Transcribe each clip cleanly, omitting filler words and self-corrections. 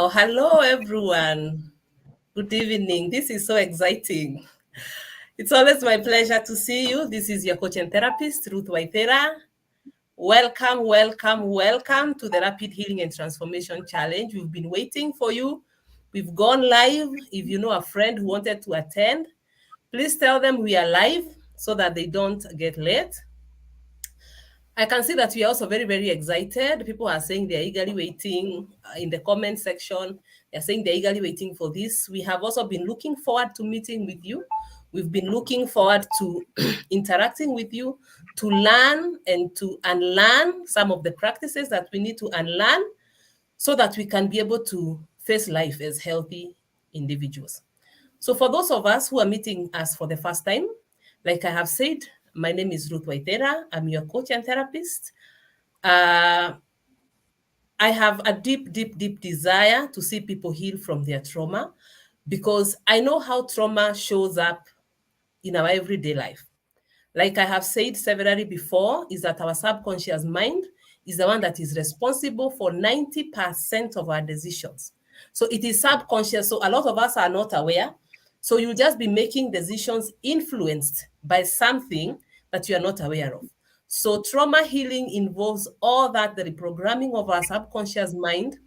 Hello everyone. Good evening. This is so exciting. It's always my pleasure to see you. This is your coach and therapist, Ruth Waithira. Welcome, welcome, welcome to the Rapid Healing and Transformation Challenge. We've been waiting for you. We've gone live. If you know a friend who wanted to attend, please tell them we are live so that they don't get late. I can see that we are also very, very excited. People are saying they're eagerly waiting in the comment section. They're saying they're eagerly waiting for this. We have also been looking forward to meeting with you. We've been looking forward to interacting with you, to learn and to unlearn some of the practices that we need to unlearn so that we can be able to face life as healthy individuals. So for those of us who are meeting us for the first time, like I have said, my name is Ruth Waithira. I'm your coach and therapist. Uh, I have a deep, deep, deep desire to see people heal from their trauma because I know how trauma shows up in our everyday life. Like I have said severally before, is that our subconscious mind is the one that is responsible for 90% of our decisions. So it is subconscious. So a lot of us are not aware. So you'll just be making decisions influenced by something that you are not aware of. So trauma healing involves all that, the reprogramming of our subconscious mind,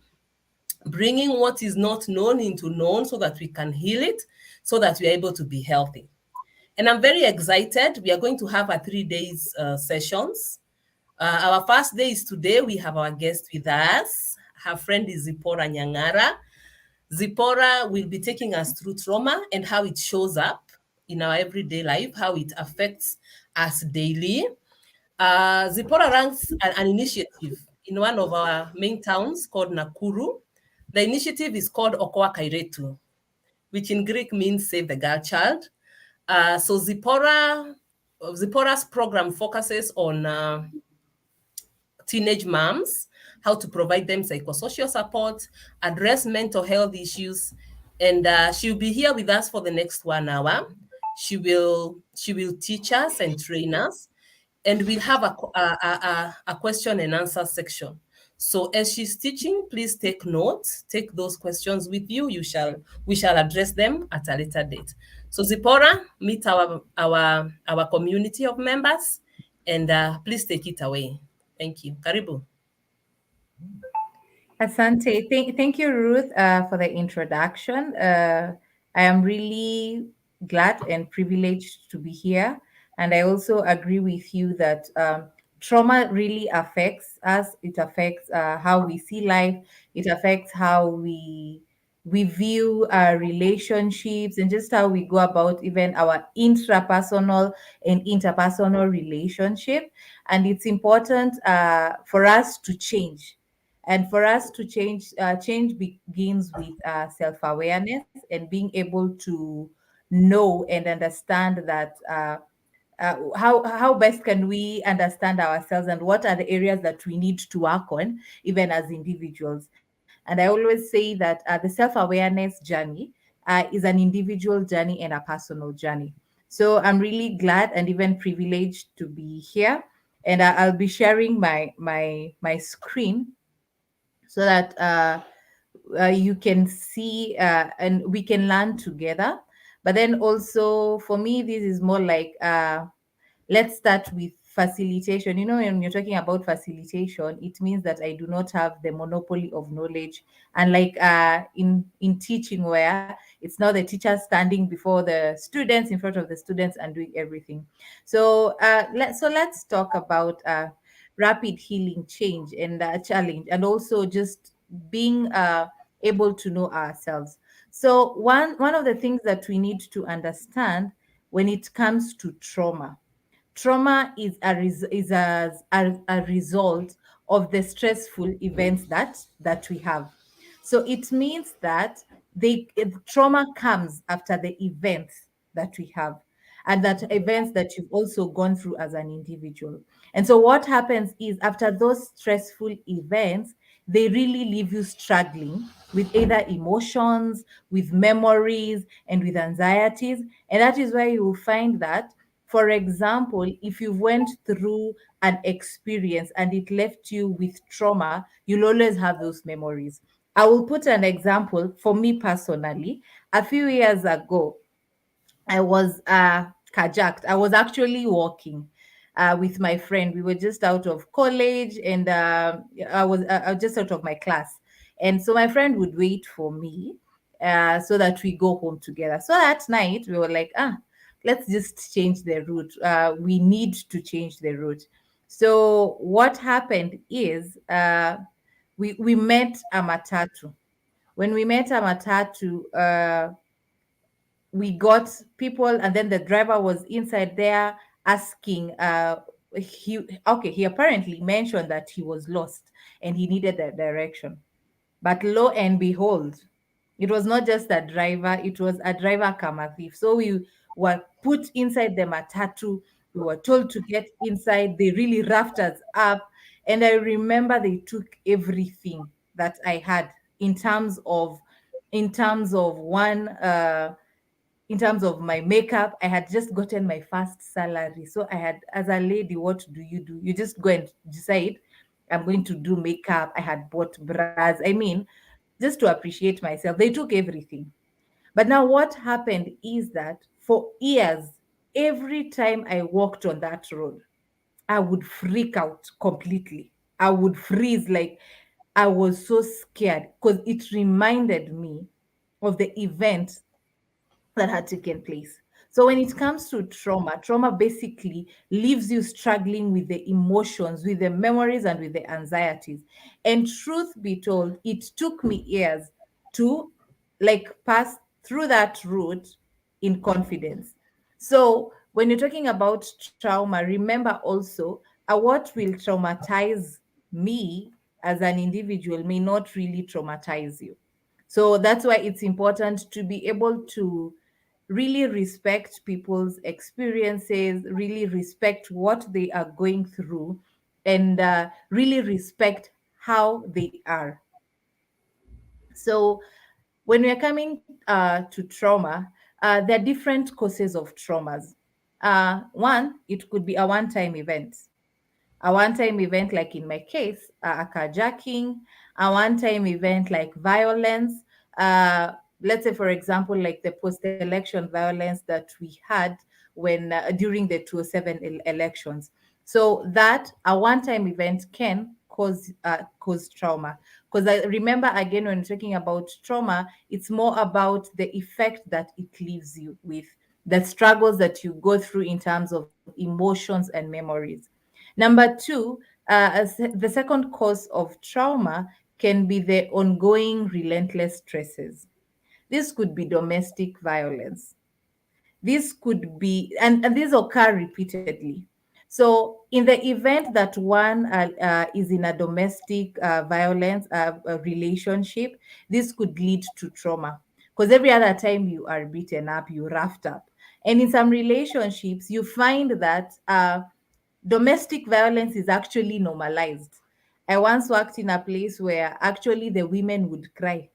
bringing what is not known into known so that we can heal it, so that we are able to be healthy. And I'm very excited. We are going to have a 3 days sessions. Our first day is today. We have our guest with us. Her friend is Zipporah Nyangara. Zipporah will be taking us through trauma and how it shows up in our everyday life, how it affects us daily. Zipporah runs an initiative in one of our main towns called Nakuru. The initiative is called Okoa Kairetu, which in Greek means Save the Girl Child. So Zipporah's program focuses on teenage moms, how to provide them psychosocial support, address mental health issues, and she'll be here with us for the next 1 hour. She will teach us and train us, and we'll have a question and answer section. So as she's teaching, please take notes, take those questions with you. We shall address them at a later date. So Zipporah, meet our community of members, and please take it away. Thank you. Karibu. Asante. Thank you, Ruth, for the introduction. I am really glad and privileged to be here. And I also agree with you that trauma really affects us. It affects how we see life. It affects how we view our relationships and just how we go about even our intrapersonal and interpersonal relationship. And it's important for us to change, and for us to change, change begins with self-awareness and being able to know and understand that how best can we understand ourselves and what are the areas that we need to work on even as individuals. And I always say that the self-awareness journey is an individual journey and a personal journey. So I'm really glad and even privileged to be here, and I'll be sharing my screen so that you can see and we can learn together. But then also for me, this is more like let's start with facilitation. You know, when you're talking about facilitation, it means that I do not have the monopoly of knowledge. And like in teaching, where it's now the teacher standing before the students, in front of the students, and doing everything. So let's talk about rapid healing change and challenge, and also just being able to know ourselves. So one of the things that we need to understand when it comes to trauma is a result of the stressful events that we have. So it means that trauma comes after the events that we have, and that events that you've also gone through as an individual. And so what happens is, after those stressful events, they really leave you struggling with either emotions, with memories, and with anxieties. And that is why you will find that, for example, if you went through an experience and it left you with trauma, you'll always have those memories. I will put an example for me personally. A few years ago, I was carjacked. I was actually walking with my friend. We were just out of college, and I was just out of my class. And so my friend would wait for me so that we go home together. So that night, we were like, let's just change the route. We need to change the route. So what happened is we met a matatu. When we met a matatu, we got people, and then the driver was inside there asking he apparently mentioned that he was lost and he needed the direction. But lo and behold, it was not just a driver, it was a driver come a thief. So we were put inside the matatu. We were told to get inside. They really roughed us up. And I remember they took everything that I had in terms of one in terms of my makeup. I had just gotten my first salary. So I had, as a lady, what do? You just go and decide, I'm going to do makeup. I had bought bras. I mean, just to appreciate myself. They took everything. But now what happened is that for years, every time I walked on that road, I would freak out completely. I would freeze, like I was so scared because it reminded me of the event that had taken place. So when it comes to trauma, trauma basically leaves you struggling with the emotions, with the memories, and with the anxieties. And truth be told, it took me years to like pass through that route in confidence. So when you're talking about trauma, remember also what will traumatize me as an individual may not really traumatize you. So that's why it's important to be able to really respect people's experiences, really respect what they are going through, and really respect how they are. So, when we are coming to trauma, there are different causes of traumas. One, it could be a one time event. A one time event, like in my case, a carjacking, a one time event like violence. Let's say, for example, like the post election violence that we had when during the 2007 elections. So that a one time event can cause trauma. Because I remember, again, when talking about trauma, it's more about the effect that it leaves you with, the struggles that you go through in terms of emotions and memories. Number two, the second cause of trauma can be the ongoing relentless stresses. This could be domestic violence. This could be, and these occur repeatedly. So, in the event that one is in a domestic violence relationship, this could lead to trauma because every other time you are beaten up, you roughed up. And in some relationships, you find that domestic violence is actually normalized. I once worked in a place where actually the women would cry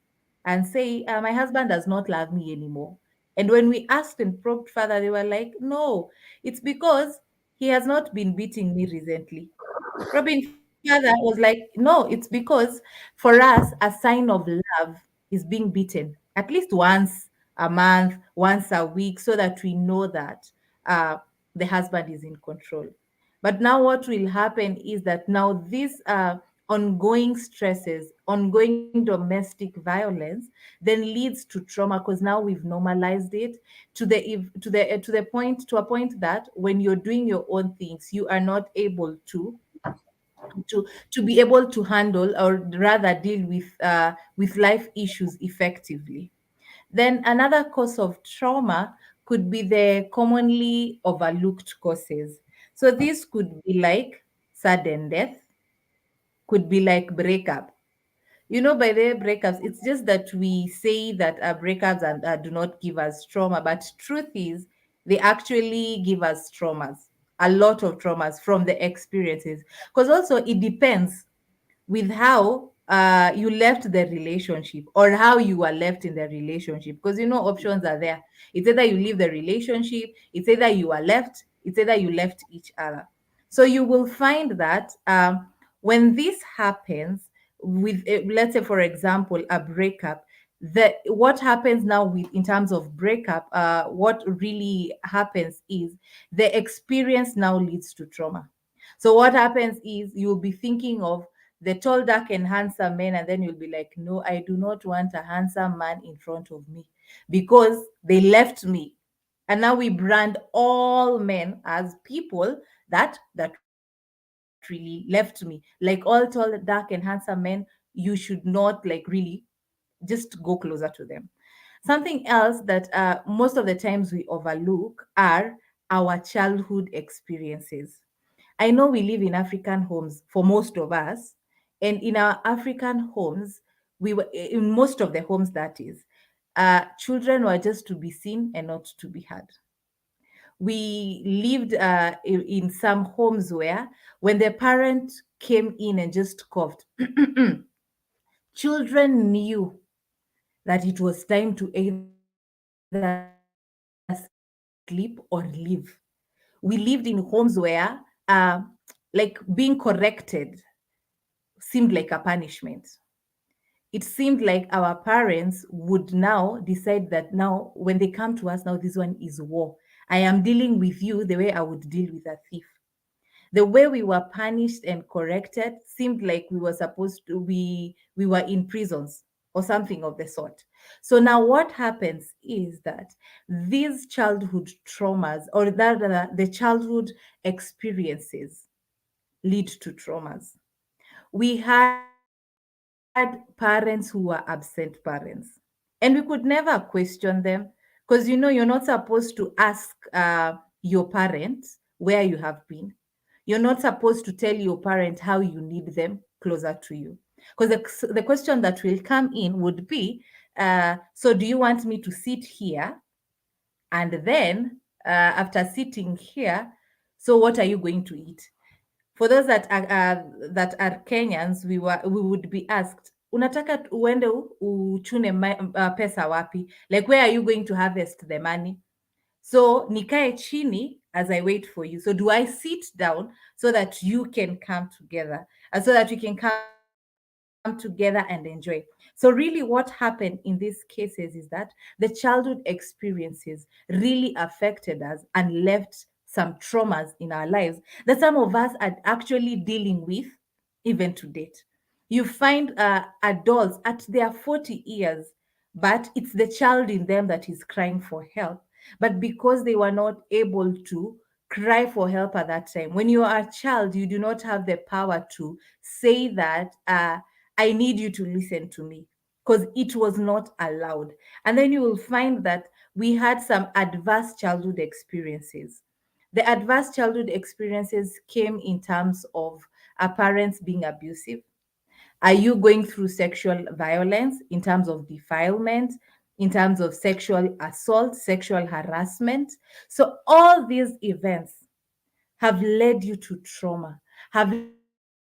and say, my husband does not love me anymore. And when we asked and probed further, they were like, no, it's because he has not been beating me recently. Probing further was like, no, it's because for us, a sign of love is being beaten at least once a month, once a week, so that we know that uh, the husband is in control. But now, what will happen is that now these ongoing stresses, ongoing domestic violence, then leads to trauma because now we've normalized it to a point that when you're doing your own things, you are not able to be able to handle or rather deal with life issues effectively. Then another cause of trauma could be the commonly overlooked causes. So this could be like sudden death, could be like breakup. By the way, breakups, it's just that we say that breakups and do not give us trauma, but truth is they actually give us traumas, a lot of traumas from the experiences. Because also it depends with how you left the relationship or how you were left in the relationship, because options are there. It's either you leave the relationship, it's either you are left, it's either you left each other. So you will find that when this happens, with let's say, for example, a breakup, that what happens now with in terms of breakup, what really happens is the experience now leads to trauma. So what happens is you'll be thinking of the tall, dark, and handsome man, and then you'll be like, no, I do not want a handsome man in front of me because they left me. And now we brand all men as people that really left me. Like all tall, dark, and handsome men, you should not like really just go closer to them. Something else that most of the times we overlook are our childhood experiences. I know we live in African homes for most of us, and in our African homes, we were in most of the homes, that is, children were just to be seen and not to be heard. We lived in some homes where when the parent came in and just coughed, children knew that it was time to either sleep or leave. We lived in homes where like being corrected seemed like a punishment. It seemed like our parents would now decide that now when they come to us, now this one is war. I am dealing with you the way I would deal with a thief. The way we were punished and corrected seemed like we were supposed to we were in prisons or something of the sort. So now what happens is that these childhood traumas, or the childhood experiences, lead to traumas. We had parents who were absent parents, and we could never question them, because you're not supposed to ask your parent where you have been. You're not supposed to tell your parent how you need them closer to you, because the question that will come in would be, so do you want me to sit here, and then after sitting here, so what are you going to eat? For those that are Kenyans, we would be asked, unataka uende uchune pesa wapi? Like, where are you going to harvest the money? So nikae chini as I wait for you. So do I sit down so that you can come together, so that we can come together and enjoy? So really, what happened in these cases is that the childhood experiences really affected us and left some traumas in our lives that some of us are actually dealing with even to date. You find adults at their 40 years, but it's the child in them that is crying for help. But because they were not able to cry for help at that time, when you are a child, you do not have the power to say that, I need you to listen to me, because it was not allowed. And then you will find that we had some adverse childhood experiences. The adverse childhood experiences came in terms of our parents being abusive. Are you going through sexual violence in terms of defilement, in terms of sexual assault, sexual harassment? So, all these events have led you to trauma, have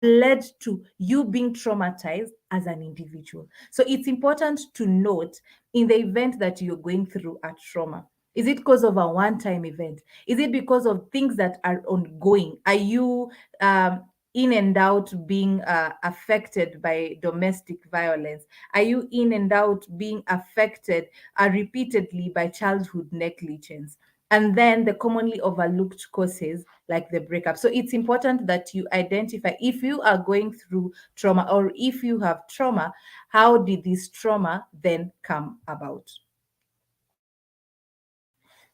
led to you being traumatized as an individual. So it's important to note, in the event that you're going through a trauma, is it because of a one time event? Is it because of things that are ongoing? Are you in and out being affected by domestic violence? Are you in and out being affected repeatedly by childhood negligence? And then the commonly overlooked causes like the breakup. So it's important that you identify if you are going through trauma, or if you have trauma, how did this trauma then come about?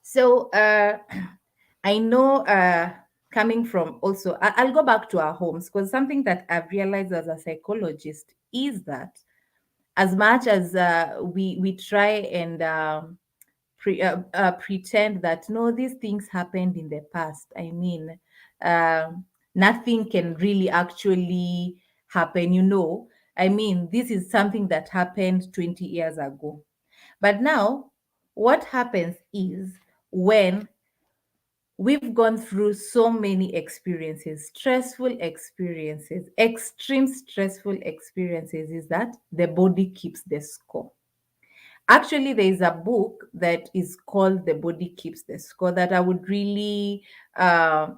So I know, coming from also, I'll go back to our homes, because something that I've realized as a psychologist is that as much as we try and pretend that no, these things happened in the past. I mean, nothing can really actually happen. I mean, this is something that happened 20 years ago. But now, what happens is when we've gone through so many experiences, stressful experiences, extreme stressful experiences, is that the body keeps the score. Actually, there is a book that is called The Body Keeps the Score that I would really uh,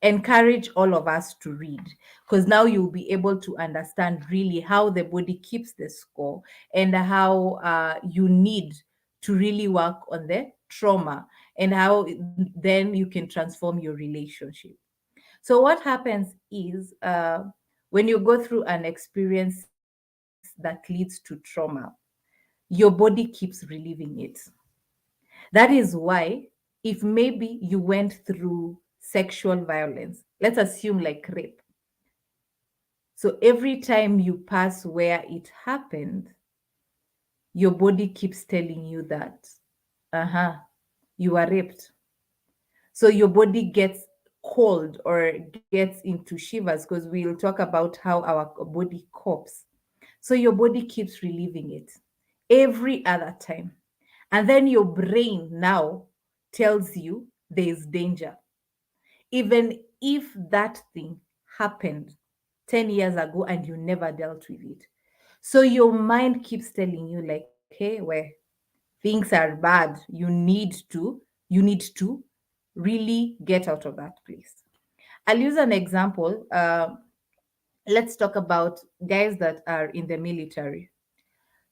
encourage all of us to read, because now you'll be able to understand really how the body keeps the score, and how you need to really work on the trauma, and how then you can transform your relationship. So what happens is, when you go through an experience that leads to trauma, your body keeps reliving it. That is why, if maybe you went through sexual violence, let's assume like rape. So every time you pass where it happened, your body keeps telling you that, uh-huh, you were raped. So your body gets cold or gets into shivers, because we'll talk about how our body copes. So your body keeps reliving it every other time. And then your brain now tells you there's danger, even if that thing happened 10 years ago and you never dealt with it. So your mind keeps telling you, like, hey, where things are bad, you need to really get out of that place. I'll use an example. Let's talk about guys that are in the military.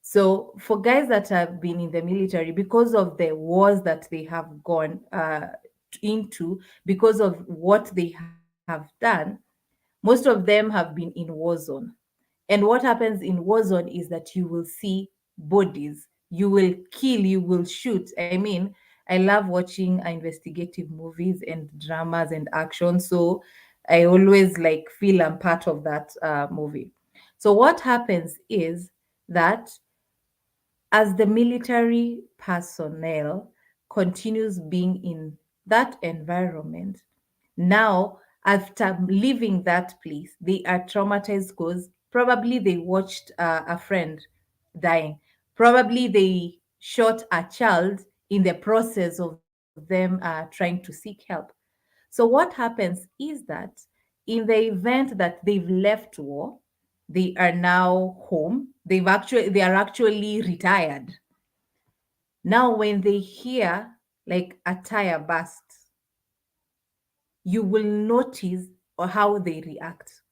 So, for guys that have been in the military, because of the wars that they have gone into, because of what they have done, most of them have been in war zone. And what happens in war zone is that you will see bodies, you will kill, you will shoot. I mean, I love watching investigative movies and dramas and action. So I always like feel I'm part of that movie. So what happens is that as the military personnel continues being in that environment, now after leaving that place, they are traumatized because probably they watched a friend dying. Probably they shot a child in the process of them trying to seek help. So what happens is that in the event that they've left war, they are now home. They are actually retired. Now when they hear like a tire burst, you will notice or how they react.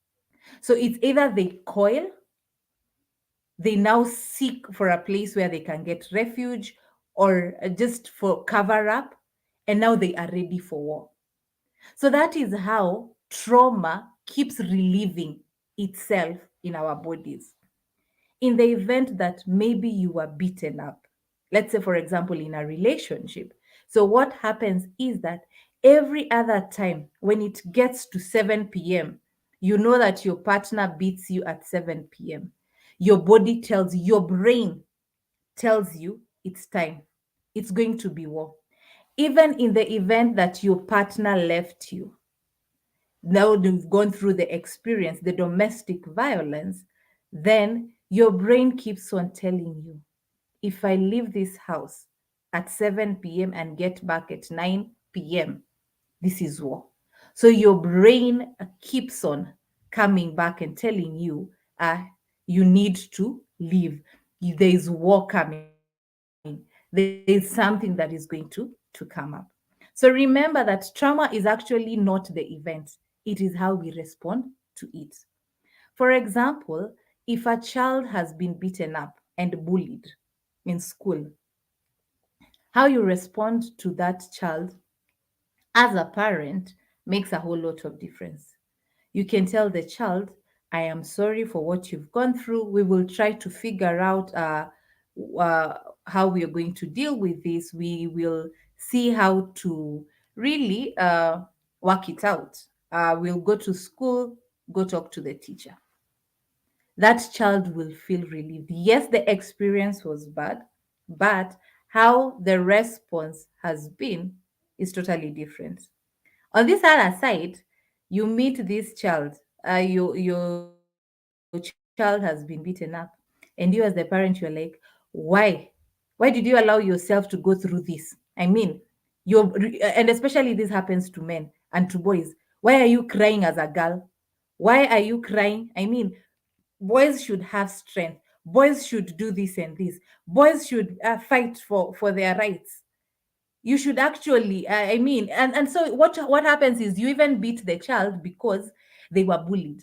So it's either they coil, they now seek for a place where they can get refuge, or just for cover up, and now they are ready for war. So that is how trauma keeps reliving itself in our bodies. In the event that maybe you were beaten up, let's say, for example, in a relationship. So, what happens is that every other time when it gets to 7 p.m., you know that your partner beats you at 7 p.m. Your body tells you, your brain tells you it's time. It's going to be war. Even in the event that your partner left you, now you've gone through the experience, the domestic violence, then your brain keeps on telling you, if I leave this house at 7 p.m. and get back at 9 p.m., this is war. So your brain keeps on coming back and telling you, you need to leave. There is war coming. There is something that is going to come up. So remember that trauma is actually not the event, it is how we respond to it. For example, if a child has been beaten up and bullied in school, how you respond to that child as a parent makes a whole lot of difference. You can tell the child, I am sorry for what you've gone through. We will try to figure out uh, how we are going to deal with this. We will see how to really work it out. We'll go to school, go talk to the teacher. That child will feel relieved. Yes, the experience was bad, but how the response has been is totally different. On this other side, you meet this child, your child has been beaten up, and you, as the parent, you're like, why? Why did you allow yourself to go through this? I mean, and especially this happens to men and to boys. Why are you crying as a girl? Why are you crying? I mean, boys should have strength. Boys should do this and this. Boys should fight for their rights. you should actually, I mean, and so what happens is you even beat the child because they were bullied.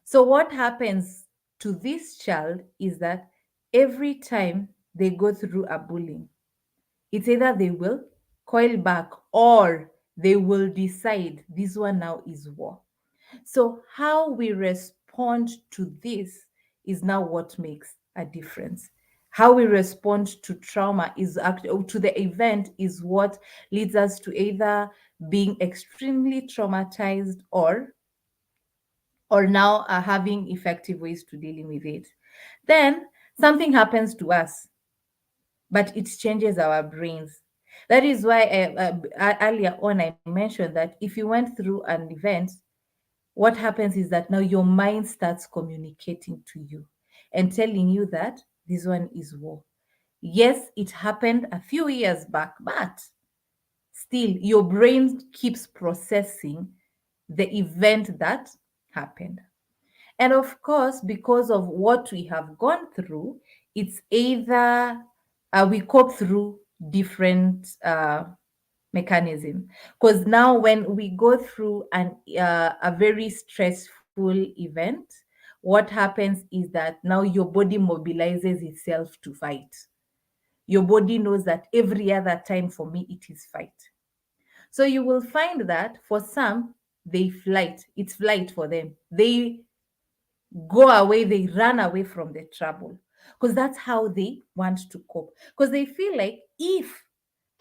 So what happens to this child is that every time they go through a bullying, it's either they will coil back or they will decide this one now is war. So, how we respond to this is now what makes a difference. How we respond to trauma is actually to the event is what leads us to either being extremely traumatized or now having effective ways to dealing with it. Then something happens to us, but it changes our brains. That is why earlier on I mentioned that if you went through an event, what happens is that now your mind starts communicating to you and telling you that this one is war. Yes, it happened a few years back, but still your brain keeps processing the event that happened. And of course, because of what we have gone through, it's either we cope through different mechanism. Because now, when we go through a very stressful event, what happens is that now your body mobilizes itself to fight. Your body knows that every other time for me it is fight. So you will find that for some, they flight. It's flight for them. They go away, they run away from the trouble because that's how they want to cope. Because they feel like if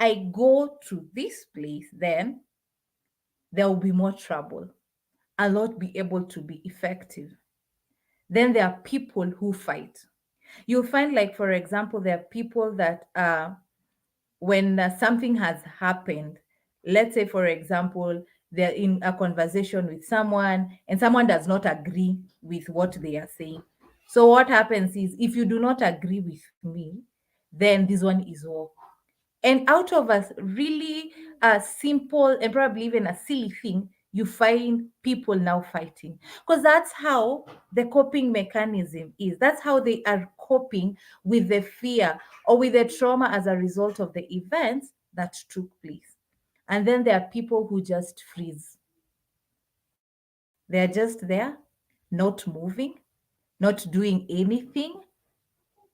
I go to this place, then there will be more trouble. I'll not be able to be effective. Then there are people who fight. You'll find, like, for example, there are people that when something has happened, let's say, for example, they're in a conversation with someone and someone does not agree with what they are saying. So, what happens is if you do not agree with me, then this one is war. And out of a really simple and probably even a silly thing, you find people now fighting. Because that's how the coping mechanism is. That's how they are coping with the fear or with the trauma as a result of the events that took place. And then there are people who just freeze. They're just there, not moving, not doing anything,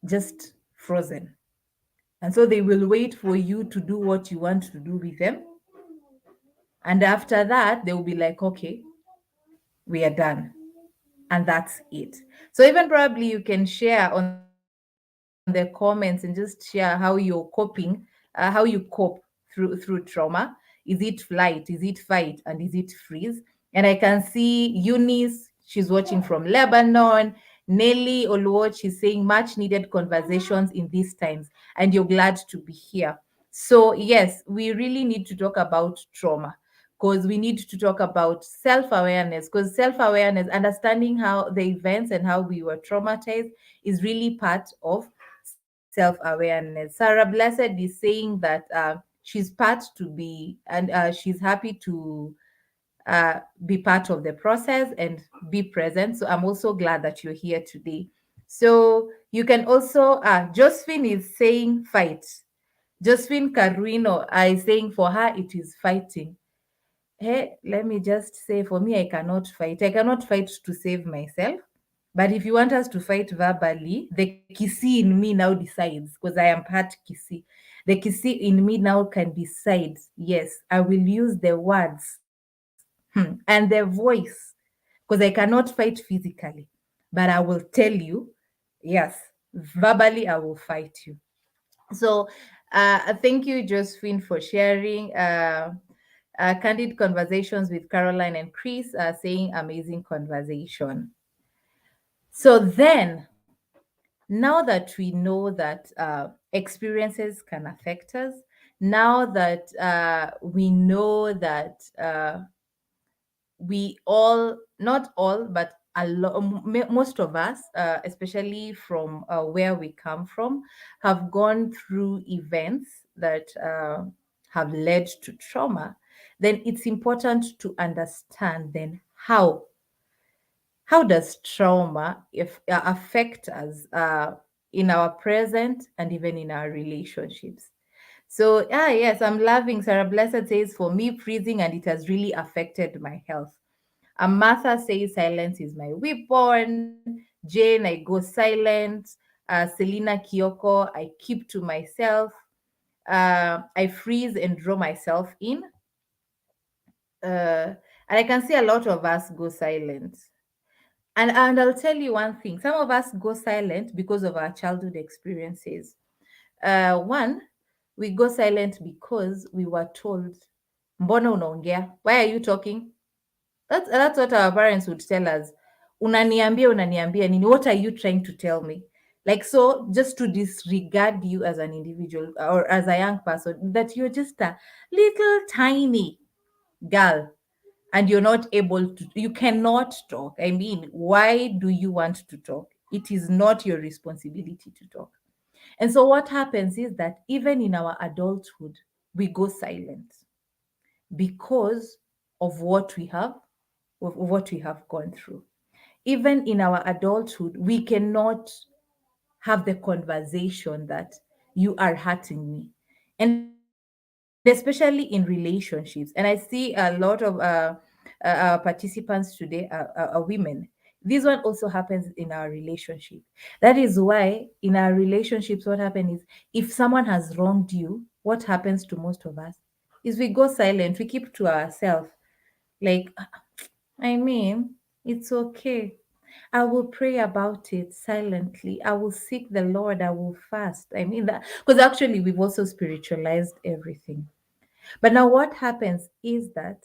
just frozen. And so they will wait for you to do what you want to do with them. And after that, they will be like, okay, we are done. And that's it. So even probably you can share on the comments and just share how you're coping, how you cope through trauma. Is it flight? Is it fight? And is it freeze? And I can see Eunice, she's watching from Lebanon. Nelly Oluoch is saying much needed conversations in these times, and you're glad to be here. So, yes, we really need to talk about trauma because we need to talk about self awareness. Because self awareness, understanding how the events and how we were traumatized, is really part of self awareness. Sarah Blessed is saying that she's part to be, and she's happy to be part of the process and be present. So I'm also glad that you're here today. So you can also, Josephine is saying fight. Josephine Caruino is saying for her it is fighting. Hey, let me just say for me, I cannot fight. I cannot fight to save myself. But if you want us to fight verbally, the Kisi in me now decides because I am part Kisi. The Kisi in me now can decide, yes, I will use the words and the voice because I cannot fight physically. But I will tell you, yes, verbally, I will fight you. So, thank you, Josephine, for sharing. Candid conversations with Caroline and Chris saying amazing conversation. So then, now that we know that experiences can affect us, now that we know that we all, not all, but most of us, especially from where we come from, have gone through events that have led to trauma, then it's important to understand then how does trauma if affect us in our present and even in our relationships. So, yes, I'm loving. Sarah Blessed says, for me, freezing and it has really affected my health. Martha says, silence is my weapon. Jane, I go silent. Selena Kioko, I keep to myself. I freeze and draw myself in. And I can see a lot of us go silent. And I'll tell you one thing. Some of us go silent because of our childhood experiences. One, we go silent because we were told, mbona unaongea? Why are you talking? That's what our parents would tell us. Unaniambia nini? What are you trying to tell me? Like, so just to disregard you as an individual or as a young person, that you're just a little tiny girl and you're not able to, you cannot talk. I mean, why do you want to talk? It is not your responsibility to talk. And so what happens is that even in our adulthood, we go silent because of what we have gone through. Even in our adulthood, we cannot have the conversation that you are hurting me. And especially in relationships. And I see a lot of participants today are women. This one also happens in our relationship. That is why in our relationships, what happens is if someone has wronged you, what happens to most of us is we go silent, we keep to ourselves. Like, I mean, it's okay. I will pray about it silently. I will seek the Lord. I will fast. I mean that because actually we've also spiritualized everything. But now what happens is that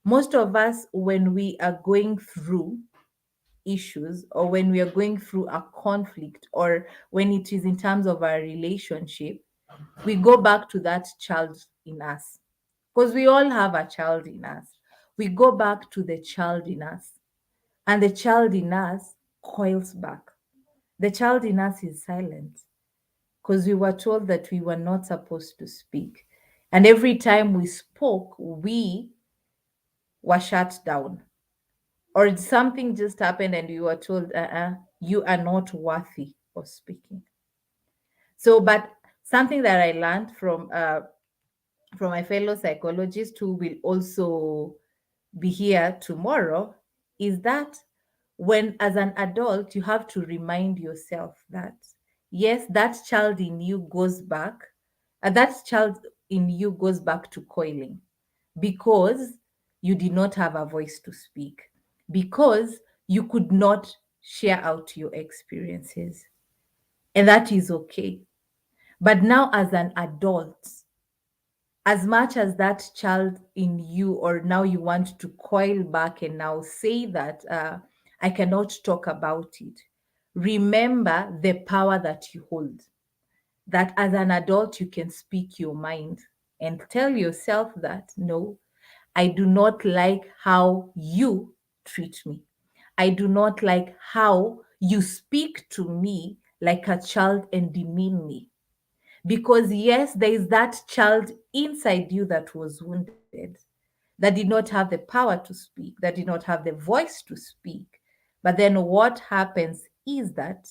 most of us, when we are going through issues or when we are going through a conflict or when it is in terms of our relationship, we go back to that child in us because we all have a child in us. We go back to the child in us, and the child in us coils back. The child in us is silent because we were told that we were not supposed to speak. And every time we spoke, we were shut down. Or something just happened and we were told, you are not worthy of speaking. So, but something that I learned from my fellow psychologist who will also be here tomorrow is that when as an adult you have to remind yourself that yes, that child in you goes back, that child in you goes back to coiling because you did not have a voice to speak, because you could not share out your experiences, and that is okay. But now as an adult, as much as that child in you, or now you want to coil back and now say that I cannot talk about it, remember the power that you hold. That as an adult, you can speak your mind and tell yourself that no, I do not like how you treat me. I do not like how you speak to me like a child and demean me. Because, yes, there is that child inside you that was wounded, that did not have the power to speak, that did not have the voice to speak. But then what happens is that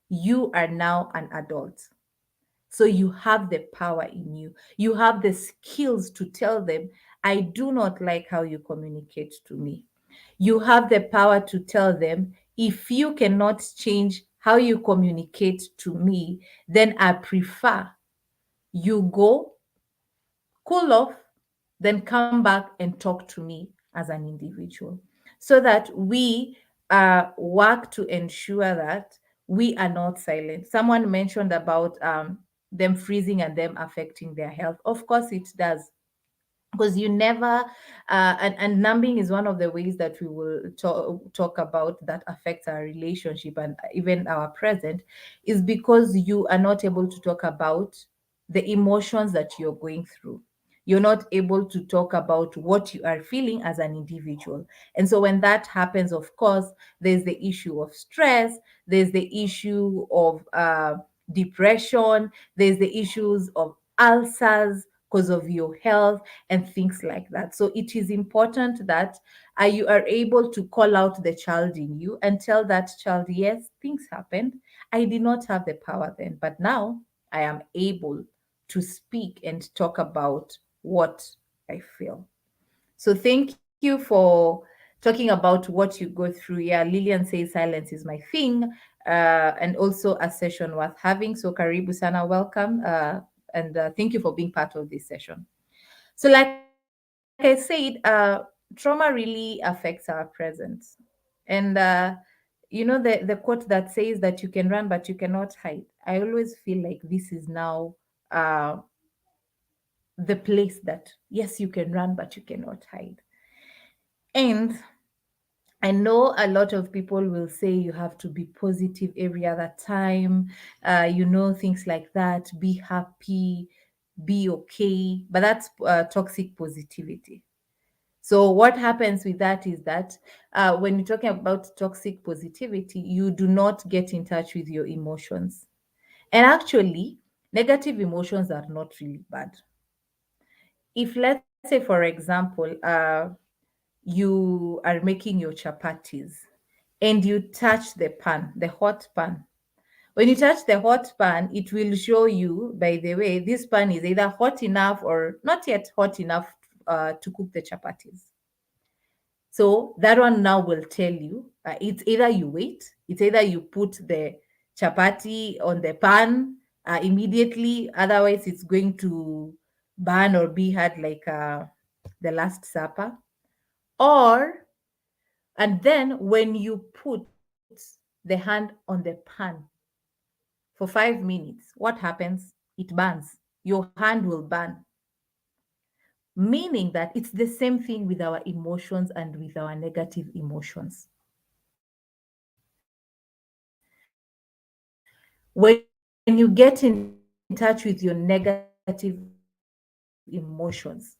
you are now an adult. So you have the power in you. You have the skills to tell them, I do not like how you communicate to me. You have the power to tell them, if you cannot change how you communicate to me, then I prefer you go, cool off, then come back and talk to me as an individual so that we work to ensure that we are not silent. Someone mentioned about them freezing and them affecting their health. Of course, it does, because you never and numbing is one of the ways that we will talk about that affects our relationship and even our present, is because you are not able to talk about the emotions that you're going through. You're not able to talk about what you are feeling as an individual. And so when that happens, of course, there's the issue of stress, there's the issue of depression, there's the issues of ulcers because of your health and things like that. So it is important that you are able to call out the child in you and tell that child, yes, things happened. I did not have the power then, but now I am able to speak and talk about what I feel. So thank you for talking about what you go through. Yeah, Lillian says silence is my thing, and also a session worth having. So karibu sana, welcome, and thank you for being part of this session. So, like I said, trauma really affects our present, and the quote that says that you can run but you cannot hide. I always feel like this is now uh, the place that yes, you can run but you cannot hide. And I know a lot of people will say you have to be positive every other time, things like that, be happy, be okay. But that's toxic positivity. So, what happens with that is that when you're talking about toxic positivity, you do not get in touch with your emotions. And actually, negative emotions are not really bad. If, let's say, for example, you are making your chapatis and you touch the pan, the hot pan. When you touch the hot pan, it will show you, by the way, this pan is either hot enough or not yet hot enough to cook the chapatis. So that one now will tell you it's either you wait, it's either you put the chapati on the pan immediately, otherwise, it's going to burn or be hard like the Last Supper. Or, and then when you put the hand on the pan for 5 minutes, what happens? It burns. Your hand will burn. Meaning that it's the same thing with our emotions and with our negative emotions. When you get in touch with your negative emotions,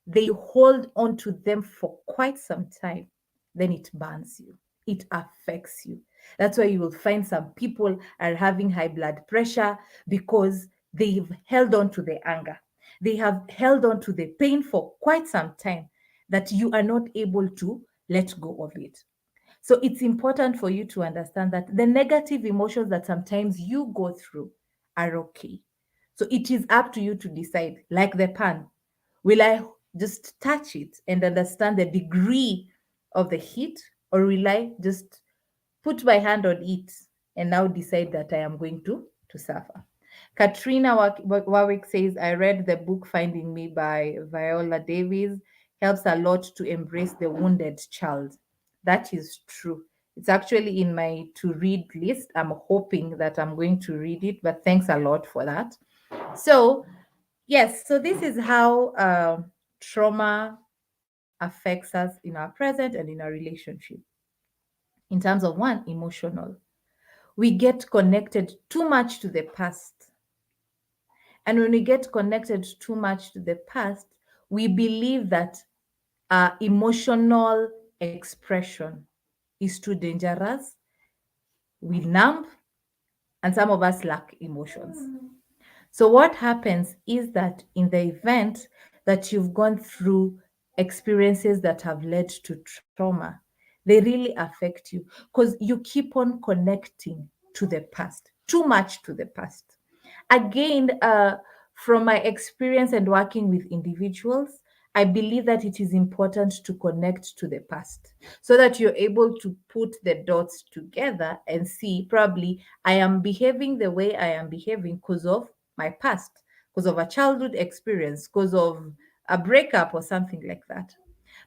they hold on to them for quite some time, then it burns you. It affects you. That's why you will find some people are having high blood pressure because they've held on to the anger. They have held on to the pain for quite some time that you are not able to let go of it. So it's important for you to understand that the negative emotions that sometimes you go through are okay. So it is up to you to decide, like the pan. Will I just touch it and understand the degree of the heat, or will I just put my hand on it and now decide that I am going to suffer? Katrina Warwick says, I read the book Finding Me by Viola Davis. Helps a lot to embrace the wounded child. That is true. It's actually in my to read list. I'm hoping that I'm going to read it, but thanks a lot for that. So, yes, so this is how trauma affects us in our present and in our relationship. In terms of one, emotional, we get connected too much to the past. And when we get connected too much to the past, we believe that emotional expression is too dangerous. We numb, and some of us lack emotions. So, what happens is that in the event that you've gone through experiences that have led to trauma, they really affect you because you keep on connecting to the past, too much to the past. Again, from my experience and working with individuals, I believe that it is important to connect to the past so that you're able to put the dots together and see probably I am behaving the way I am behaving because of my past, because of a childhood experience, because of a breakup or something like that.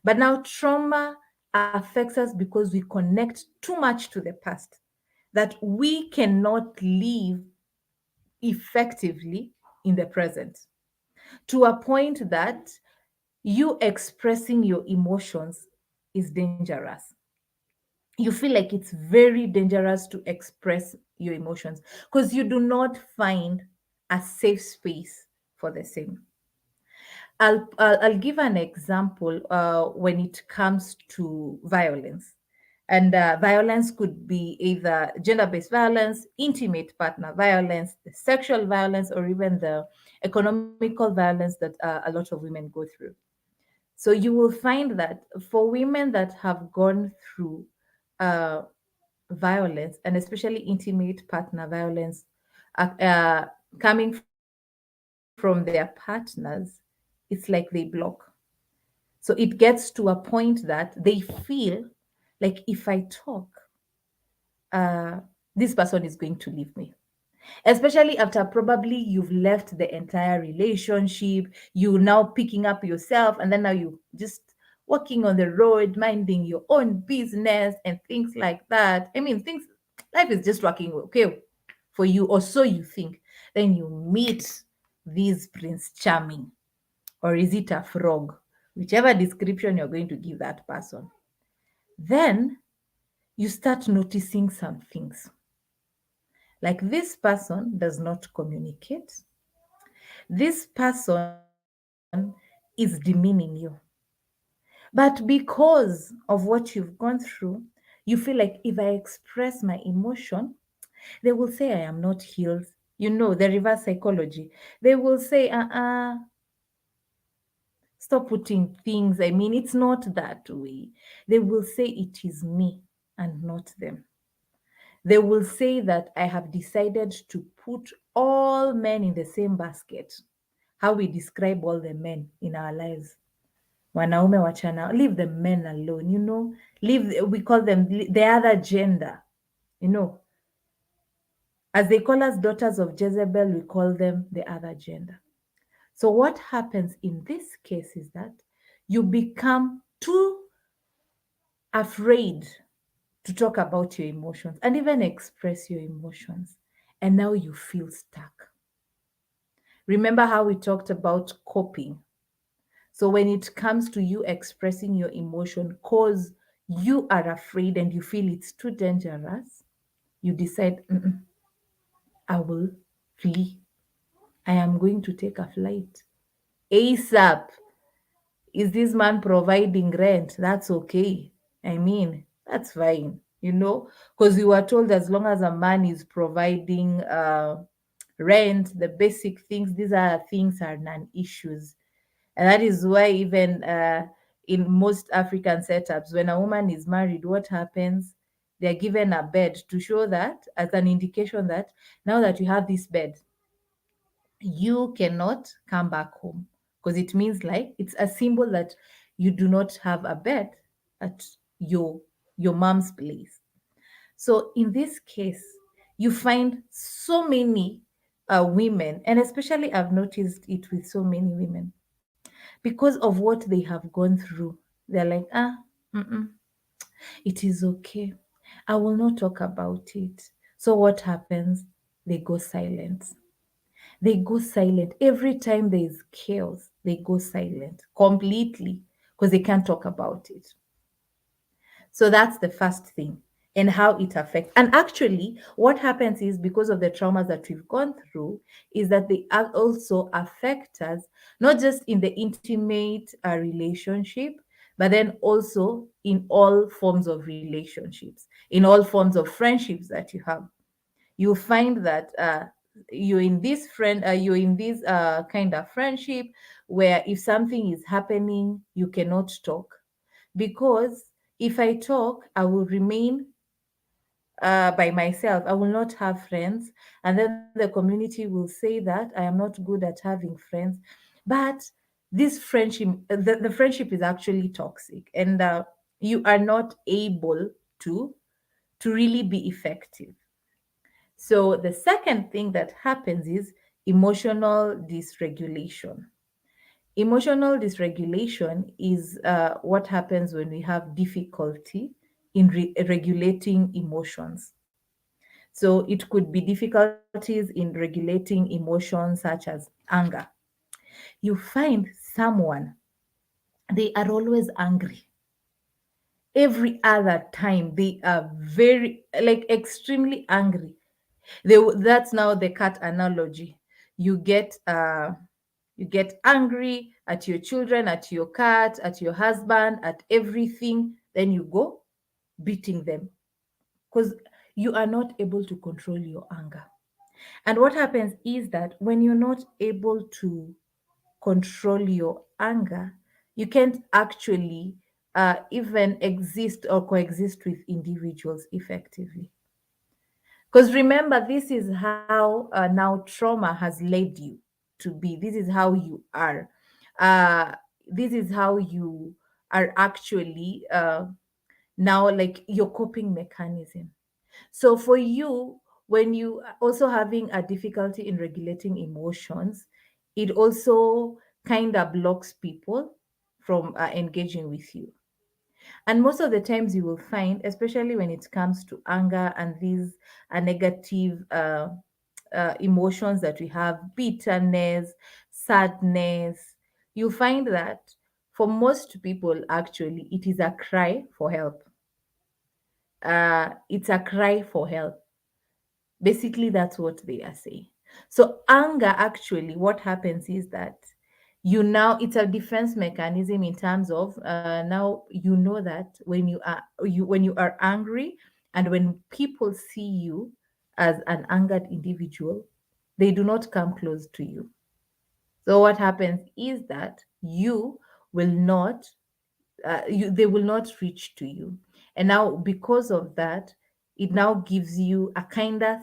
But now trauma affects us because we connect too much to the past that we cannot live effectively in the present, to a point that you expressing your emotions is dangerous. You feel like it's very dangerous to express your emotions because you do not find a safe space for the same. I'll give an example when it comes to violence. And violence could be either gender based violence, intimate partner violence, the sexual violence, or even the economical violence that a lot of women go through. So you will find that for women that have gone through uh, violence, and especially intimate partner violence, uh, uh, coming from from their partners, it's like they block. So it gets to a point that they feel like if I talk, uh, this person is going to leave me, especially after probably you've left the entire relationship, you now picking up yourself, and then now you just walking on the road minding your own business and things like that. I mean, things, life is just working okay for you, or so you think. Then you meet this Prince Charming, or is it a frog, whichever description you're going to give that person. Then you start noticing some things, like this person does not communicate. This person is demeaning you. But because of what you've gone through, you feel like if I express my emotion, they will say I am not healed. You know, the reverse psychology. They will say, stop putting things. I mean, it's not that way. They will say it is me and not them. They will say that I have decided to put all men in the same basket. How we describe all the men in our lives. Wanaume wachana, leave the men alone, leave, we call them the other gender, you know. As they call us daughters of Jezebel, we call them the other gender. So what happens in this case is that you become too afraid to talk about your emotions and even express your emotions. And now you feel stuck. Remember how we talked about coping? So when it comes to you expressing your emotion, cause you are afraid and you feel it's too dangerous, you decide, I will flee. I am going to take a flight. ASAP. Is this man providing rent? That's okay. I mean, that's fine, because we were told as long as a man is providing rent, the basic things, these are things are non-issues. And that is why even in most African setups, when a woman is married, what happens? They're given a bed to show that, as an indication that now that you have this bed, you cannot come back home, because it means like it's a symbol that you do not have a bed at your mom's place. So in this case, you find so many women, and especially I've noticed it with so many women, because of what they have gone through. They're like, mm-mm, it is okay. I will not talk about it. So what happens? They go silent. They go silent. Every time there is chaos, they go silent completely because they can't talk about it. So that's the first thing, and how it affects. And actually, what happens is because of the traumas that we've gone through, is that they also affect us, not just in the intimate relationship, but then also in all forms of relationships, in all forms of friendships that you have. You find that you're in this kind of friendship where if something is happening, you cannot talk, because if I talk, I will remain by myself. I will not have friends. And then the community will say that I am not good at having friends. But this friendship, the friendship is actually toxic. And you are not able to really be effective. So the second thing that happens is emotional dysregulation. Emotional dysregulation is what happens when we have difficulty in regulating emotions. So it could be difficulties in regulating emotions such as anger. You find someone, they are always angry. Every other time, they are very, like, extremely angry. That's now the cat analogy. You get angry at your children, at your cat, at your husband, at everything, then you go beating them because you are not able to control your anger. And what happens is that when you're not able to control your anger, you can't actually even exist or coexist with individuals effectively. Because remember, this is how now trauma has led you. to be. This is how you are. Uh, this is how you are actually now, like your coping mechanism. So for you, when you are also having a difficulty in regulating emotions, it also kind of blocks people from engaging with you. And most of the times you will find, especially when it comes to anger and these negative emotions that we have, bitterness, sadness, you find that for most people, actually, it is a cry for help. It's a cry for help. Basically, that's what they are saying. So, anger actually, what happens is that you now, it's a defense mechanism in terms of now you know that when you are angry and when people see you as an angered individual, they do not come close to you. So what happens is that you will not they will not reach to you. And now because of that, it now gives you a kind of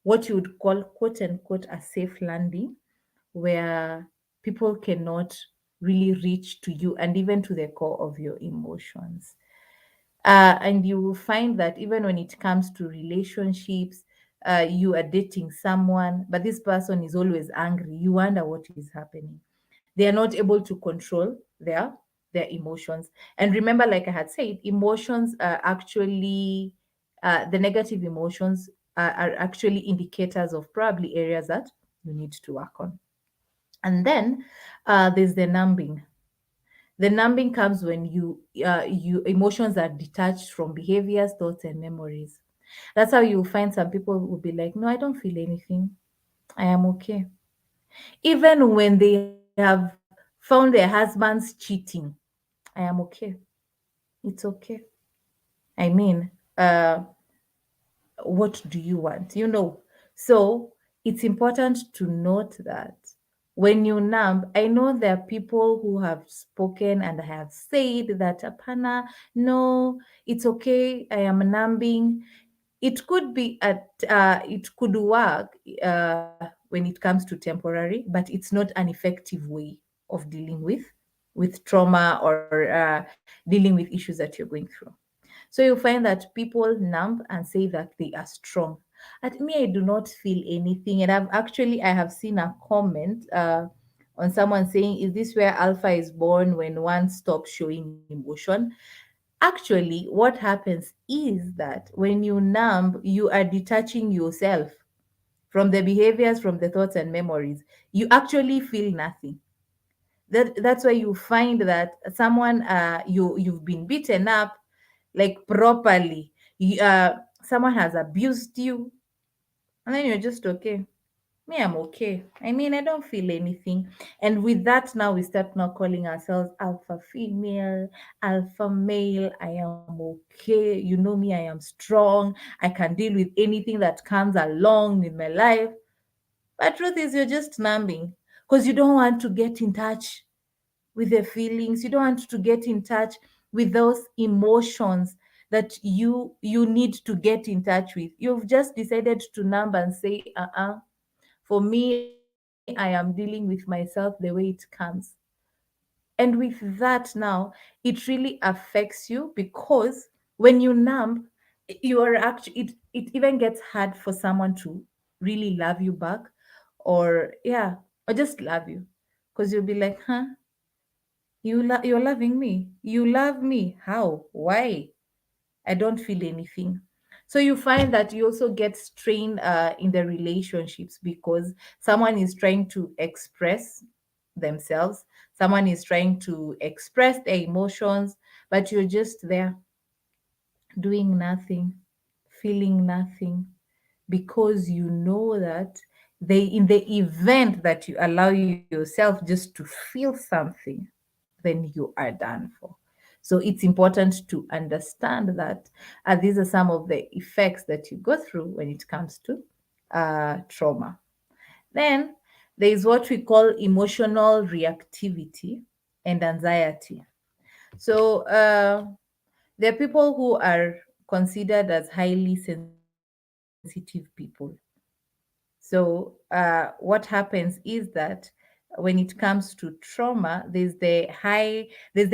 what you would call, quote unquote, a safe landing, where people cannot really reach to you and even to the core of your emotions. And you will find that even when it comes to relationships, you are dating someone, but this person is always angry. You wonder what is happening. They are not able to control their emotions. And remember, like I had said, emotions are actually the negative emotions are actually indicators of probably areas that you need to work on. And then there's the numbing. The numbing comes when you emotions are detached from behaviors, thoughts, and memories. That's how you find some people will be like, no, I don't feel anything. I am okay. Even when they have found their husbands cheating, I am okay. It's okay. I mean, what do you want? So it's important to note that when you numb, I know there are people who have spoken and have said that, apana, no, it's okay, I am numbing. It could be it could work when it comes to temporary, but it's not an effective way of dealing with trauma or dealing with issues that you're going through. So you find that people numb and say that they are strong. At me, I do not feel anything. And I have seen a comment on someone saying, "Is this where alpha is born when one stops showing emotion?" Actually, what happens is that when you numb, you are detaching yourself from the behaviors, from the thoughts and memories. You actually feel nothing. That's why you find that someone you've been beaten up like properly. Someone has abused you, and then you're just okay. Me, I'm okay. I mean, I don't feel anything. And with that, now we start now calling ourselves alpha female, alpha male. I am okay. You know me, I am strong. I can deal with anything that comes along in my life. But truth is, you're just numbing because you don't want to get in touch with the feelings. You don't want to get in touch with those emotions that you need to get in touch with. You've just decided to numb and say, for me, I am dealing with myself the way it comes. And with that now, it really affects you because when you numb, you are actually it even gets hard for someone to really love you back, or yeah, or just love you. Because you'll be like, huh? You're loving me. You love me. How? Why? I don't feel anything. So you find that you also get strained in the relationships because someone is trying to express themselves, someone is trying to express their emotions, but you're just there doing nothing, feeling nothing, because you know that in the event that you allow yourself just to feel something, then you are done for. So it's important to understand that these are some of the effects that you go through when it comes to trauma. Then there is what we call emotional reactivity and anxiety. So there are people who are considered as highly sensitive people. So So what happens is that when it comes to trauma, there's the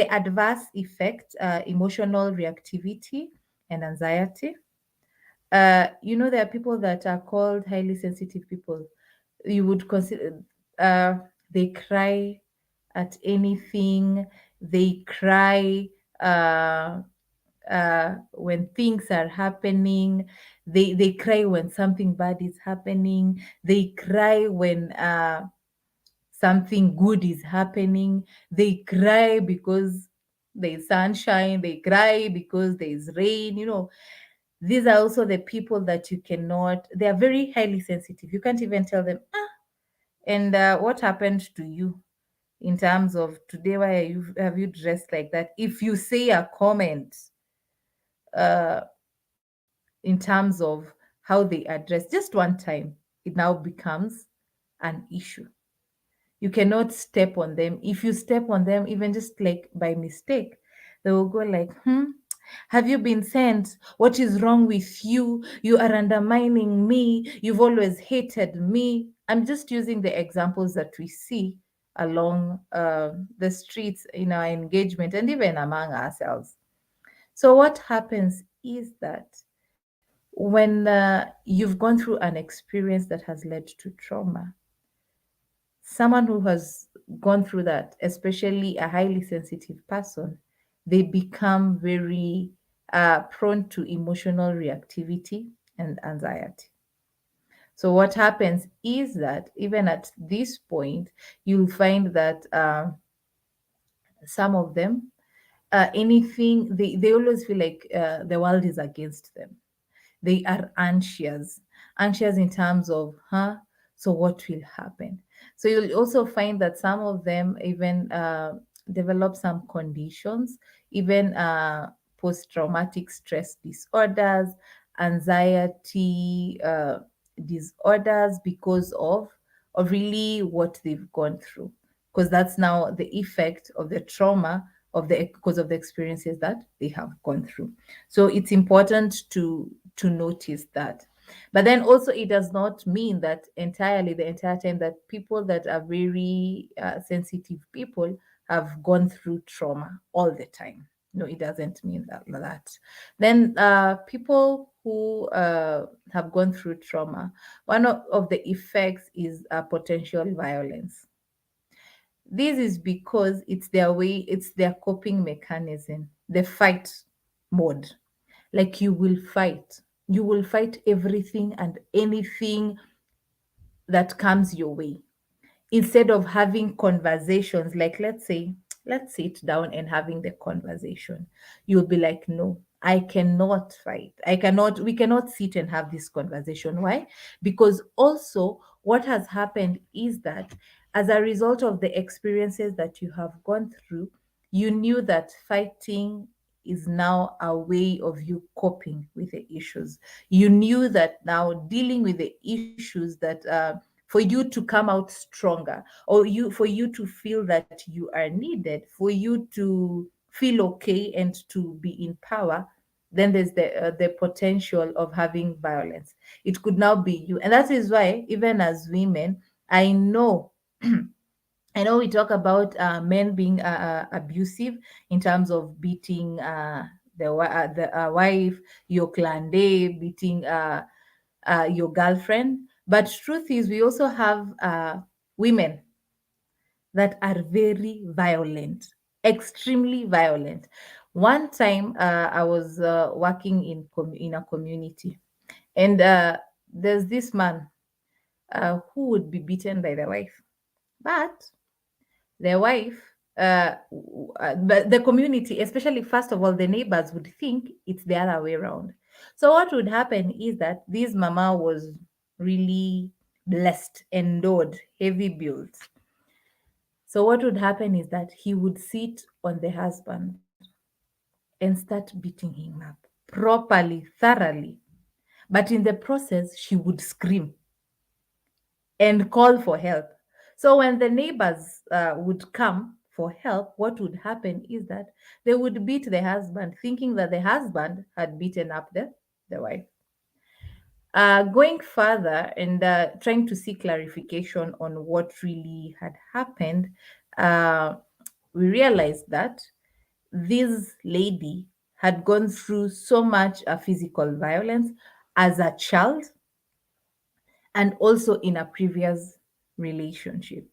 adverse effect, emotional reactivity and anxiety. There are people that are called highly sensitive people. You would consider uh, they cry at anything. They cry when things are happening. They cry when something bad is happening. They cry when something good is happening. They cry because there's sunshine. They cry because there's rain. These are also the people that you cannot, they are very highly sensitive. You can't even tell them, and what happened to you in terms of today? Why have you dressed like that? If you say a comment uh, in terms of how they address just one time, it now becomes an issue. You cannot step on them. If you step on them, even just like by mistake, they will go like, have you been sent? What is wrong with you? You are undermining me. You've always hated me. I'm just using the examples that we see along the streets in our engagement and even among ourselves. So, what happens is that when you've gone through an experience that has led to trauma, someone who has gone through that, especially a highly sensitive person, they become very prone to emotional reactivity and anxiety. So, what happens is that even at this point, you'll find that some of them, anything, they always feel like the world is against them. They are anxious in terms of, so what will happen? So you'll also find that some of them even develop some conditions, even post-traumatic stress disorders, anxiety disorders, because of really what they've gone through, because that's now the effect of the trauma of the because of the experiences that they have gone through. So it's important to notice that. But then also, it does not mean that entirely the entire time that people that are very sensitive people have gone through trauma all the time. No, it doesn't mean that. Then people who have gone through trauma, one of the effects is potential violence. This is because it's their way, it's their coping mechanism, the fight mode. Like you will fight everything and anything that comes your way, instead of having conversations. Like, let's sit down and having the conversation. You'll be like, no, I cannot fight. We cannot sit and have this conversation. Why? Because also what has happened is that as a result of the experiences that you have gone through, you knew that fighting is now a way of you coping with the issues. You knew that now dealing with the issues that for you to come out stronger, or for you to feel that you are needed, for you to feel okay and to be in power, then there's the potential of having violence. It could now be you, and that is why even as women, I know I know we talk about men being abusive in terms of beating the wife, your clan, beating your girlfriend. But truth is, we also have women that are very violent, extremely violent. One time, I was working in a community, and there's this man who would be beaten by the wife, but the wife. But the community, especially first of all, the neighbors would think it's the other way around. So what would happen is that this mama was really blessed, endowed, heavy built. So what would happen is that he would sit on the husband and start beating him up properly, thoroughly. But in the process, she would scream and call for help. So when the neighbors would come for help, what would happen is that they would beat the husband, thinking that the husband had beaten up the wife. Going further and trying to seek clarification on what really had happened, uh, we realized that this lady had gone through so much physical violence as a child and also in a previous relationship.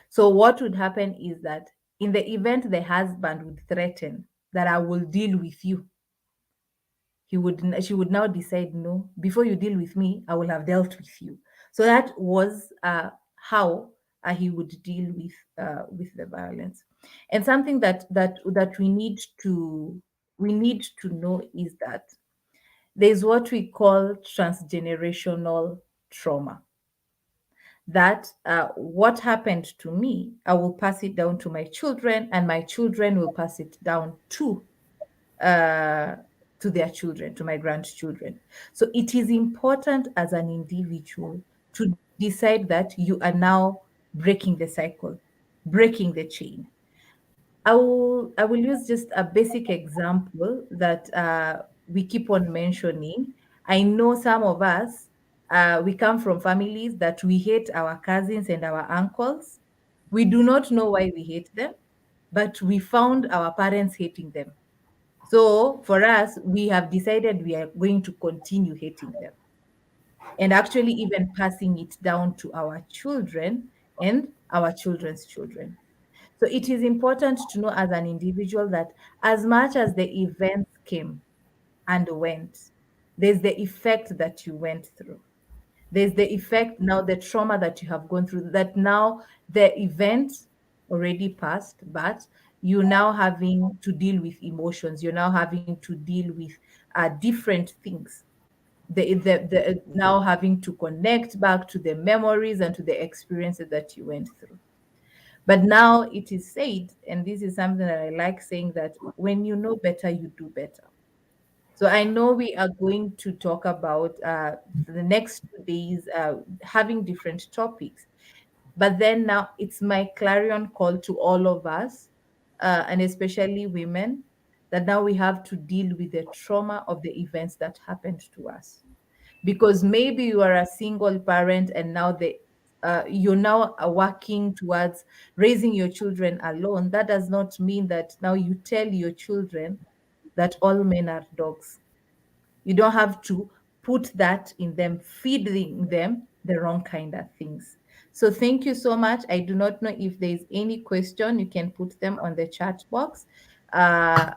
So, what would happen is that in the event the husband would threaten that I will deal with you, she would now decide, no, before you deal with me, I will have dealt with you. So that was how he would deal with the violence. And something that we need to know is that there's what we call transgenerational trauma. That what happened to me, I will pass it down to my children, and my children will pass it down uh, to their children, to my grandchildren. So it is important as an individual to decide that you are now breaking the cycle, breaking the chain. I will use just a basic example that we keep on mentioning. I know some of us, we come from families that we hate our cousins and our uncles. We do not know why we hate them, but we found our parents hating them. So for us, we have decided we are going to continue hating them and actually even passing it down to our children and our children's children. So it is important to know as an individual that as much as the events came and went, there's the effect that you went through. There's the effect now, the trauma that you have gone through, that now the event already passed, but you're now having to deal with emotions. You're now having to deal with different things. The now having to connect back to the memories and to the experiences that you went through. But now it is said, and this is something that I like saying, that when you know better, you do better. So I know we are going to talk about the next 2 days, having different topics. But then now it's my clarion call to all of us, and especially women, that now we have to deal with the trauma of the events that happened to us. Because maybe you are a single parent and now you're now working towards raising your children alone. That does not mean that now you tell your children that all men are dogs. You don't have to put that in them, feeding them the wrong kind of things. So thank you so much. I do not know if there's any question. You can put them on the chat box. Uh,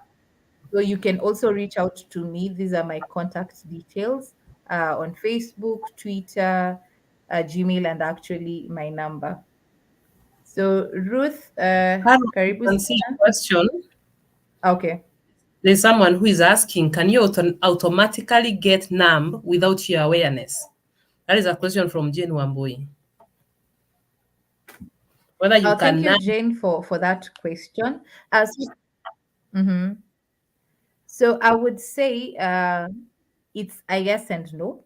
so you can also reach out to me. These are my contact details on Facebook, Twitter, Gmail, and actually my number. So Ruth, Carol, I karibu can see a sana. question. Okay. There's someone who is asking, can you automatically get numb without your awareness? That is a question from Jane Wambui. Whether you Thank can you, numb. Jane, for that question. Mhm. So I would say it's a yes and no.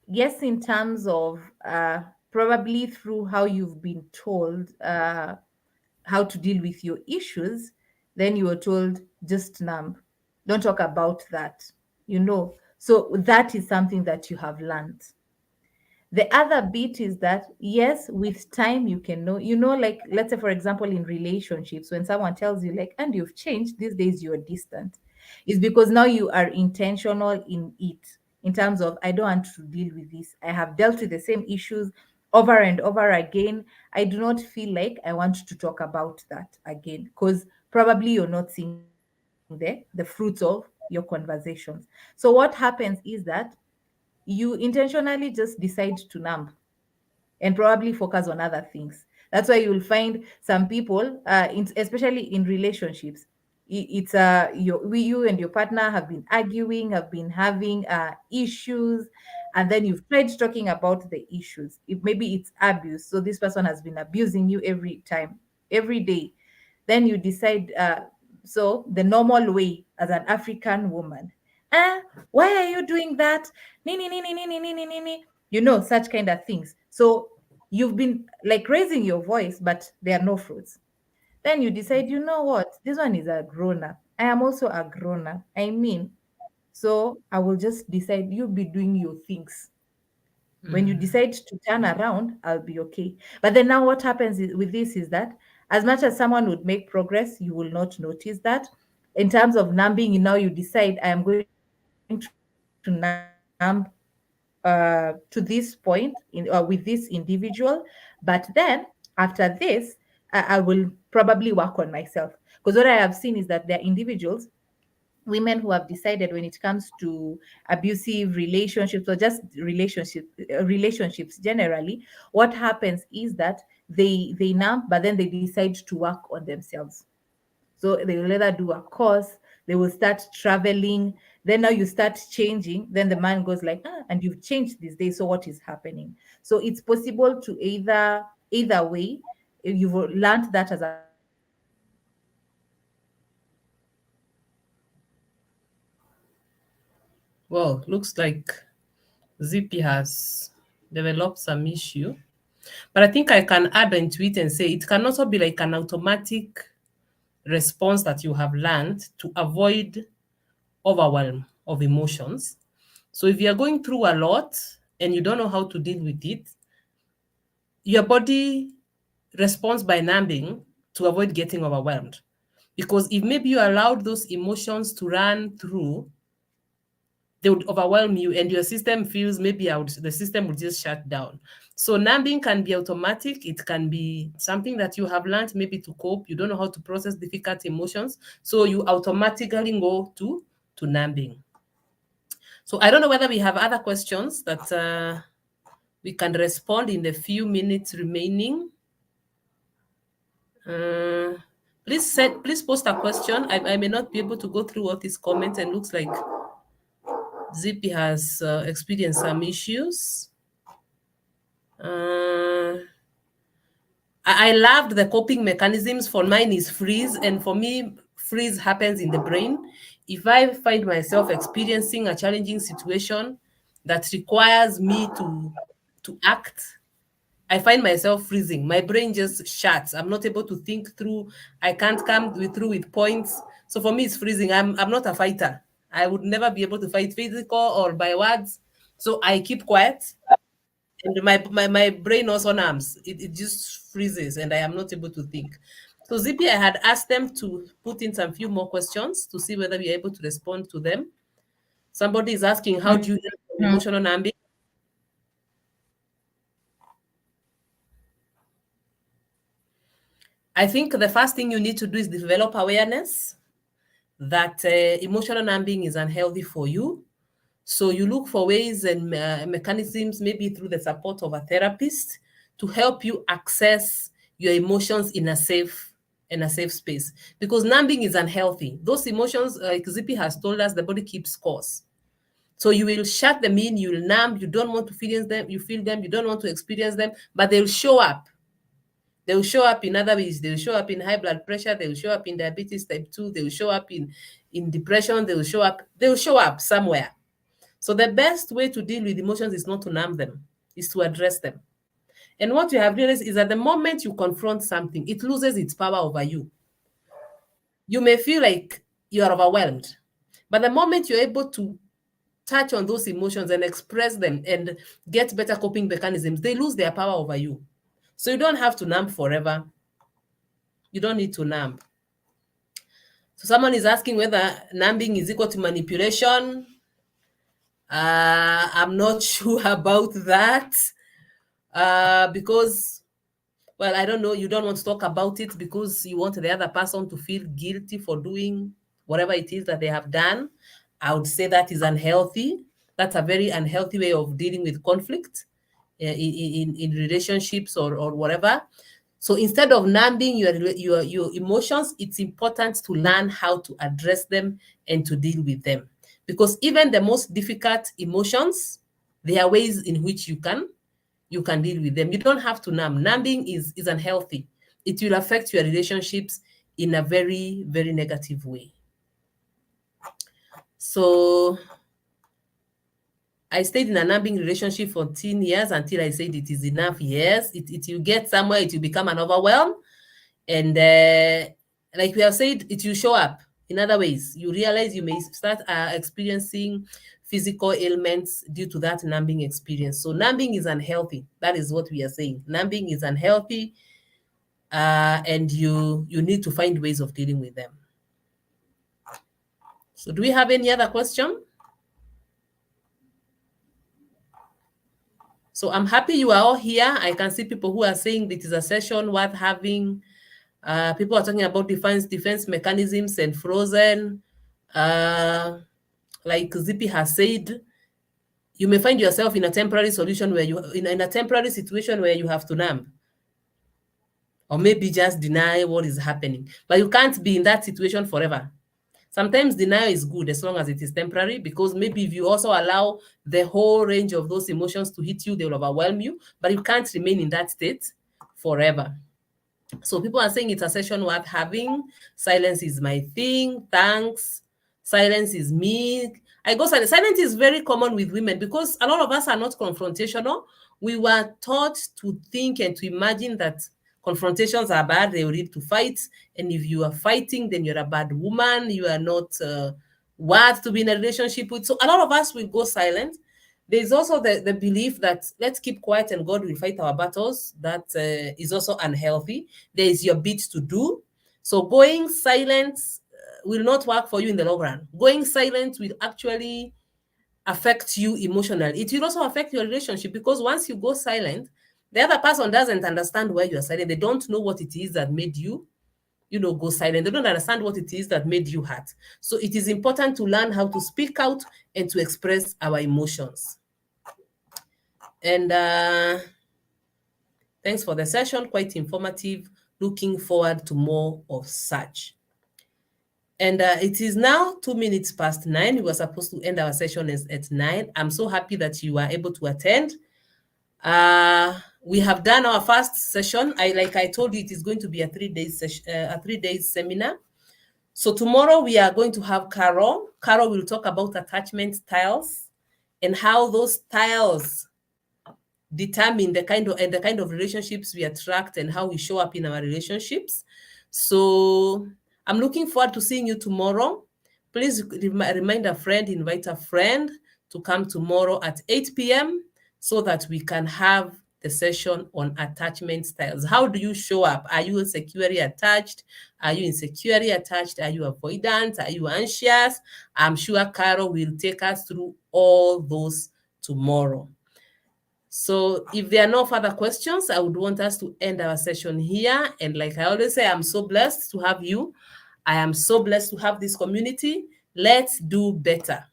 Yes, in terms of probably through how you've been told how to deal with your issues, then you were told just numb. Don't talk about that, you know. So that is something that you have learned. The other bit is that, yes, with time you can know, like let's say, for example, in relationships, when someone tells you, like, and you've changed, these days you're distant, is because now you are intentional in it, in terms of, I don't want to deal with this. I have dealt with the same issues over and over again. I do not feel like I want to talk about that again, because probably you're not seeing the fruits of your conversations. So what happens is that you intentionally just decide to numb and probably focus on other things. That's why you'll find some people, especially in relationships, it's you and your partner have been arguing, have been having issues, and then you've tried talking about the issues. If maybe it's abuse, so this person has been abusing you every time, every day, then you decide. So the normal way as an African woman, why are you doing that? Nini, nini, nini, nini, nini. Such kind of things. So you've been like raising your voice, but there are no fruits. Then you decide, you know what? This one is a grown up. I am also a grown up. I mean, so I will just decide you be doing your things. When you decide to turn around, I'll be okay. But then now what happens with this is that as much as someone would make progress, you will not notice that. In terms of numbing, now you decide I am going to numb to this point with this individual. But then after this, I will probably work on myself. Because what I have seen is that there are individuals, women who have decided when it comes to abusive relationships or just relationships generally, what happens is that they numb, but then they decide to work on themselves. So they will either do a course, they will start traveling. Then now you start changing. Then the man goes like, and you've changed these days. So what is happening? So it's possible to either way. If you've learned that as a person, you can either numb or you can decide to work on yourself. Well, looks like Zippy has developed some issue. But I think I can add into it and say it can also be like an automatic response that you have learned to avoid overwhelm of emotions. So if you're going through a lot and you don't know how to deal with it, your body responds by numbing to avoid getting overwhelmed. Because if maybe you allowed those emotions to run through, they would overwhelm you and your system feels maybe the system would just shut down. So numbing can be automatic. It can be something that you have learned maybe to cope. You don't know how to process difficult emotions. So you automatically go to numbing. So I don't know whether we have other questions that we can respond in the few minutes remaining. Please post a question. I may not be able to go through all these comments, and looks like Zippy has experienced some issues. I loved the coping mechanisms. For mine is freeze, and for me, freeze happens in the brain. If I find myself experiencing a challenging situation that requires me to act, I find myself freezing. My brain just shuts. I'm not able to think through. I can't come through with points. So for me, it's freezing. I'm not a fighter. I would never be able to fight physical or by words. So I keep quiet, and my brain also numbs. It just freezes, and I am not able to think. So Zippy, I had asked them to put in some few more questions to see whether we are able to respond to them. Somebody is asking, how do you heal from emotional numbing? I think the first thing you need to do is develop awareness that emotional numbing is unhealthy for you. So you look for ways and mechanisms, maybe through the support of a therapist, to help you access your emotions in a safe space. Because numbing is unhealthy. Those emotions, like Zippy has told us, the body keeps scores. So you will shut them in, you will numb, you don't want to feel them, you don't want to experience them, but they'll show up. They will show up in other ways. They will show up in high blood pressure. They will show up in diabetes type 2. They will show up in depression. They will show up somewhere. So the best way to deal with emotions is not to numb them, is to address them. And what you have realized is that the moment you confront something, it loses its power over you. You may feel like you are overwhelmed, but the moment you're able to touch on those emotions and express them and get better coping mechanisms, they lose their power over you. So you don't have to numb forever. You don't need to numb. So someone is asking whether numbing is equal to manipulation. I'm not sure about that because, well, I don't know. You don't want to talk about it because you want the other person to feel guilty for doing whatever it is that they have done. I would say that is unhealthy. That's a very unhealthy way of dealing with conflict in relationships or whatever. So instead of numbing your emotions, it's important to learn how to address them and to deal with them. Because even the most difficult emotions, there are ways in which you can deal with them. You don't have to numb. Numbing is unhealthy. It will affect your relationships in a very, very negative way. So I stayed in a numbing relationship for 10 years until I said it is enough. Yes, it will get somewhere, it will become an overwhelm. And like we have said, it will show up in other ways. You realize you may start experiencing physical ailments due to that numbing experience. So numbing is unhealthy. That is what we are saying. Numbing is unhealthy, and you need to find ways of dealing with them. So do we have any other question? So I'm happy you are all here. I can see people who are saying it is a session worth having. People are talking about defense mechanisms and frozen. Like Zippy has said, you may find yourself in a temporary solution where you in a temporary situation where you have to numb, or maybe just deny what is happening. But you can't be in that situation forever. Sometimes denial is good as long as it is temporary, because maybe if you also allow the whole range of those emotions to hit you, they will overwhelm you, but you can't remain in that state forever. So people are saying it's a session worth having. Silence is my thing. Thanks. Silence is me. I go silent. Silence is very common with women because a lot of us are not confrontational. We were taught to think and to imagine that confrontations are bad. They need to fight. And if you are fighting, then you're a bad woman. You are not worth to be in a relationship with. So a lot of us will go silent. There's also the belief that let's keep quiet and God will fight our battles. That is also unhealthy. There is your bit to do. So going silent will not work for you in the long run. Going silent will actually affect you emotionally. It will also affect your relationship, because once you go silent, the other person doesn't understand why you are silent. They don't know what it is that made you go silent. They don't understand what it is that made you hurt. So it is important to learn how to speak out and to express our emotions. And thanks for the session, quite informative. Looking forward to more of such. And it is now 9:02. We were supposed to end our session at 9. I'm so happy that you are able to attend. We have done our first session. Like I told you, it is going to be a 3-day session, a 3-day seminar. So tomorrow we are going to have Carol. Carol will talk about attachment styles and how those styles determine the kind of relationships we attract and how we show up in our relationships. So I'm looking forward to seeing you tomorrow. Please remind a friend, invite a friend to come tomorrow at 8 p.m. so that we can have the session on attachment styles. How do you show up? Are you securely attached? Are you insecurely attached? Are you avoidant? Are you anxious? I'm sure Carol will take us through all those tomorrow. So if there are no further questions, I would want us to end our session here. And like I always say, I'm so blessed to have you. I am so blessed to have this community. Let's do better.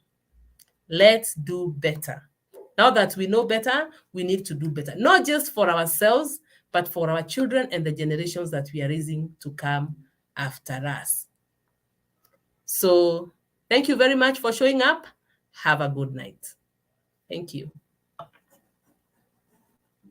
Let's do better. Now that we know better, we need to do better, not just for ourselves, but for our children and the generations that we are raising to come after us. So thank you very much for showing up. Have a good night. Thank you.